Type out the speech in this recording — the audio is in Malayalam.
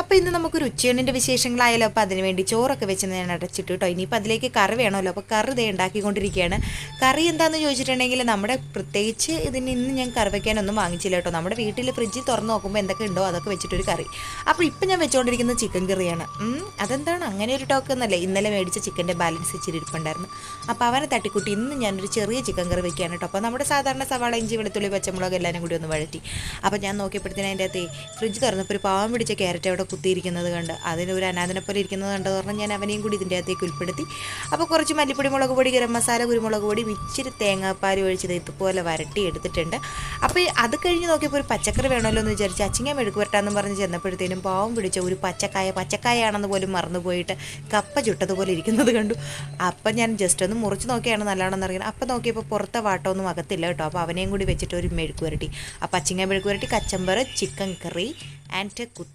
അപ്പോൾ ഇന്ന് നമുക്കൊരു ഉച്ചയൂണിൻ്റെ വിശേഷങ്ങളായാലോ. അപ്പോൾ അതിനുവേണ്ടി ചോറൊക്കെ വെച്ച് ഞാൻ അടച്ചിട്ട് കേട്ടോ. ഇനിയിപ്പോൾ അതിലേക്ക് കറി വേണമല്ലോ. അപ്പോൾ കറി ദേ ഉണ്ടാക്കിക്കൊണ്ടിരിക്കുകയാണ്. കറി എന്താണെന്ന് ചോദിച്ചിട്ടുണ്ടെങ്കിൽ നമ്മുടെ പ്രത്യേകിച്ച് ഇതിന് ഇന്ന് ഞാൻ കറി വയ്ക്കാനൊന്നും വാങ്ങിച്ചില്ല കേട്ടോ. നമ്മുടെ വീട്ടിൽ ഫ്രിഡ്ജിൽ തുറന്ന് നോക്കുമ്പോൾ എന്തൊക്കെ ഉണ്ടോ അതൊക്കെ വെച്ചിട്ടൊരു കറി. അപ്പോൾ ഇപ്പം ഞാൻ വെച്ചുകൊണ്ടിരിക്കുന്നത് ചിക്കൻ കറിയാണ്. അതെന്താണ് അങ്ങനെ ഒരു ടോക്ക് എന്നല്ലേ, ഇന്നലെ മേടിച്ച ചിക്കൻ്റെ ബാലൻസ് ഇച്ചിരി ഇരിപ്പുണ്ടായിരുന്നു. അപ്പോൾ അവനെ തട്ടിക്കൂട്ടി ഇന്ന് ഞാനൊരു ചെറിയ ചിക്കൻ കറി വയ്ക്കുകയാണ് കേട്ടോ. അപ്പോൾ നമ്മുടെ സാധാരണ സവാള, ഇഞ്ചി, വെളുത്തുള്ളി, പച്ചമുളക് എല്ലാവരും കൂടി ഒന്ന് വഴറ്റി. അപ്പോൾ ഞാൻ നോക്കിയപ്പോഴത്തേനും അതിൻ്റെ അകത്ത് ഫ്രിഡ്ജ് തുറന്നപ്പോൾ ഒരു പാവം പിടിച്ച ക്യാരറ്റ് അവിടെ കുത്തിയിരിക്കുന്നത് കണ്ട്, അതിനൊരു അനാഥനെ പോലെ ഇരിക്കുന്നത് കണ്ടത് പറഞ്ഞാൽ ഞാൻ അവനെയും കൂടി ഇതിൻ്റെ അകത്തേക്ക് ഉൾപ്പെടുത്തി. അപ്പോൾ കുറച്ച് മല്ലിപ്പൊടി, മുളക് പൊടി, ഗരം മസാല, കുരുമുളക് പൊടി, ഇച്ചിരി തേങ്ങാപ്പാൽ ഒഴിച്ചത് ഇതുപോലെ വരട്ടി എടുത്തിട്ടുണ്ട്. അപ്പോൾ അത് കഴിഞ്ഞ് നോക്കിയപ്പോൾ ഒരു പച്ചക്കറി വേണമല്ലോ എന്ന് വിചാരിച്ച് അച്ചിങ്ങ മെഴുക്ക് വരട്ടാന്ന് പറഞ്ഞ് ചെന്നപ്പോഴത്തേനും പാവം പിടിച്ച ഒരു പച്ചക്കായാണെന്ന് പോലും മറന്നുപോയിട്ട് കപ്പ ചുട്ടതുപോലെ ഇരിക്കുന്നത് കണ്ടു. അപ്പം ഞാൻ ജസ്റ്റ് ഒന്ന് മുറിച്ച് നോക്കിയാണ് നല്ലതാണെന്ന് അറിയണം. അപ്പം നോക്കിയപ്പോൾ പുറത്തെ വാട്ടമൊന്നും അകത്തില്ല കേട്ടോ. അപ്പോൾ അവനെയും കൂടി വെച്ചിട്ട് ഒരു മെഴുക്ക് വരട്ടി. അപ്പോൾ അച്ചിങ്ങ മെഴുക്ക് വരട്ടി, കച്ചമ്പറ്, ചിക്കൻ കറി ആൻഡ്